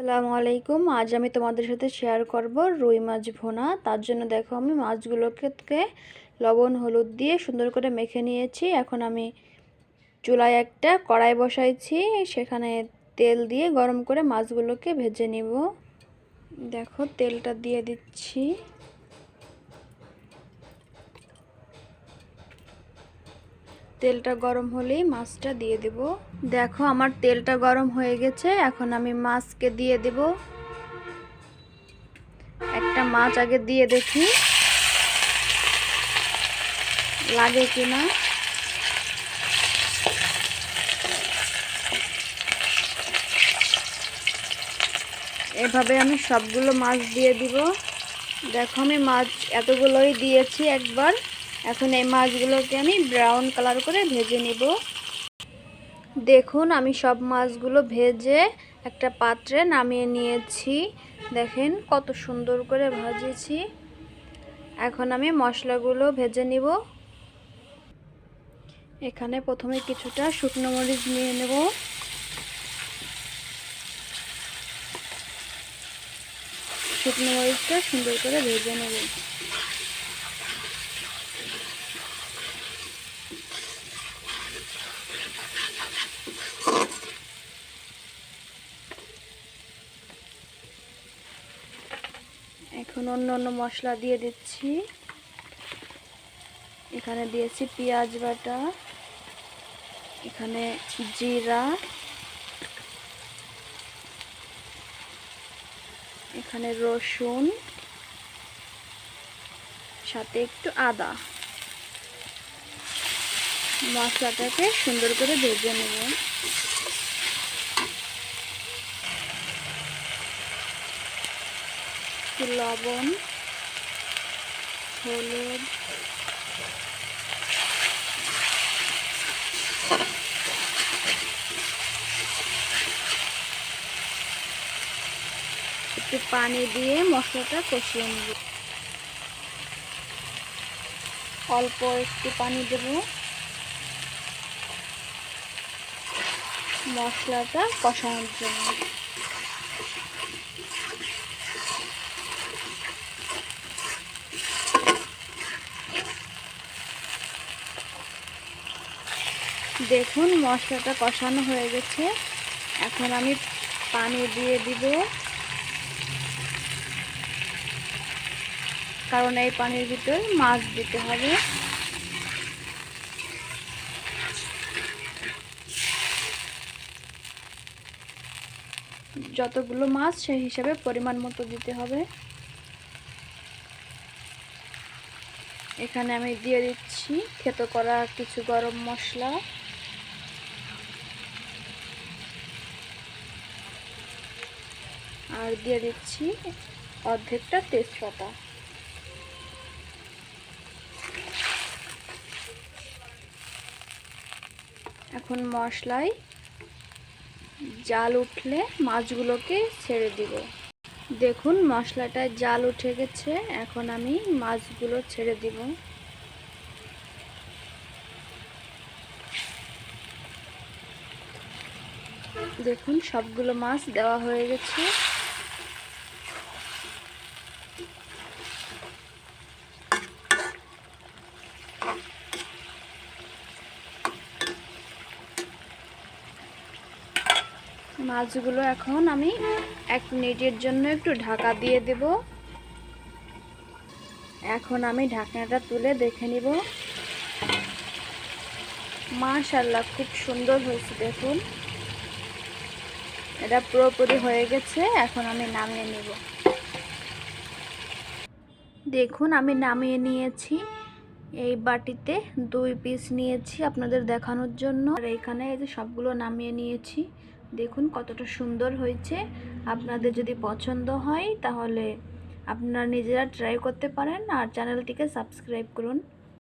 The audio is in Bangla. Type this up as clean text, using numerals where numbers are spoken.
আসসালামু আলাইকুম। আজ আমি তোমাদের সাথে শেয়ার করব রুই মাছ ভুনা। তার জন্য দেখো আমি মাছগুলোকে লবণ হলুদ দিয়ে সুন্দর করে মেখে নিয়েছি। এখন আমি চুলায় একটা কড়াই বসাইছি, সেখানে তেল দিয়ে গরম করে মাছগুলোকে ভেজে নিব। দেখো তেলটা দিয়ে দিচ্ছি। তেলটা গরম হলেই মাছটা দিয়ে দেব। দেখো আমার তেলটা গরম হয়ে গেছে, এখন আমি মাছকে দিয়ে দেব। একটা মাছ আগে দিয়ে দেখি লাগে কিনা। এভাবে আমি সবগুলো মাছ দিয়ে দিব। দেখো আমি মাছ এতগুলোই দিয়েছি একবার। এখন এই মাছগুলোকে আমি ব্রাউন কালার করে ভেজে নিব। দেখুন আমি সব মাছগুলো ভেজে একটা পাত্রে নামিয়ে নিয়েছি। দেখেন কত সুন্দর করে ভাজেছি। এখন আমি মশলাগুলো ভেজে নিব। এখানে প্রথমে কিছুটা শুকনো মরিচ নিয়ে নেব। শুকনো মরিচটা সুন্দর করে ভেজে নেব। এখন অন্য মশলা দিয়ে দিচ্ছি। এখানে দিয়েছি পেঁয়াজ বাটা, এখানে জিরা, এখানে রসুন, সাথে একটু আদা। মশলাটাকে সুন্দর করে ভেজে নেব। লবণ, হলুদ, একটু পানি দিয়ে মশলাটা কষিয়ে নেব। অল্প একটু পানি দেব মশলাটা কষানোর জন্য। দেখুন মশলাটা কষানো হয়ে গেছে। এখন আমি পানি দিয়ে দিব, কারণ এই পানির ভিতর মাছ দিতে হবে। যতগুলো মাছ সেই হিসাবে পরিমাণ মতো দিতে হবে। এখানে আমি দিয়ে দিচ্ছি থেতো করা কিছু গরম মশলা, আর দিয়ে দিচ্ছি অর্ধেকটা তেজপাতা। এখন মশলায় জাল উঠলে মাছগুলোকে ছেড়ে দিব। দেখুন মশলাটায় জাল উঠে গেছে, এখন আমি মাছগুলো ছেড়ে দিব। দেখুন সবগুলো মাছ দেওয়া হয়ে গেছে। মাছগুলো এখন আমি 1 মিনিটের জন্য একটু ঢাকা দিয়ে দেব। এখন আমি ঢাকনাটা তুলে দেখে নিব। মাশাআল্লাহ খুব সুন্দর হয়েছে। দেখুন এটা পুরোপুরি হয়ে গেছে। এখন আমি নামিয়ে নিব। দেখুন আমি নামিয়ে নিয়েছি। এই বাটিতে 2 পিস নিয়েছি আপনাদের দেখানোর জন্য। আর এখানে এই যে সবগুলো নামিয়ে নিয়েছি। দেখুন কতটা সুন্দর হয়েছে। আপনাদের যদি পছন্দ হয় তাহলে আপনারা নিজেরা ট্রাই করতে পারেন। আর চ্যানেলটিকে সাবস্ক্রাইব করুন।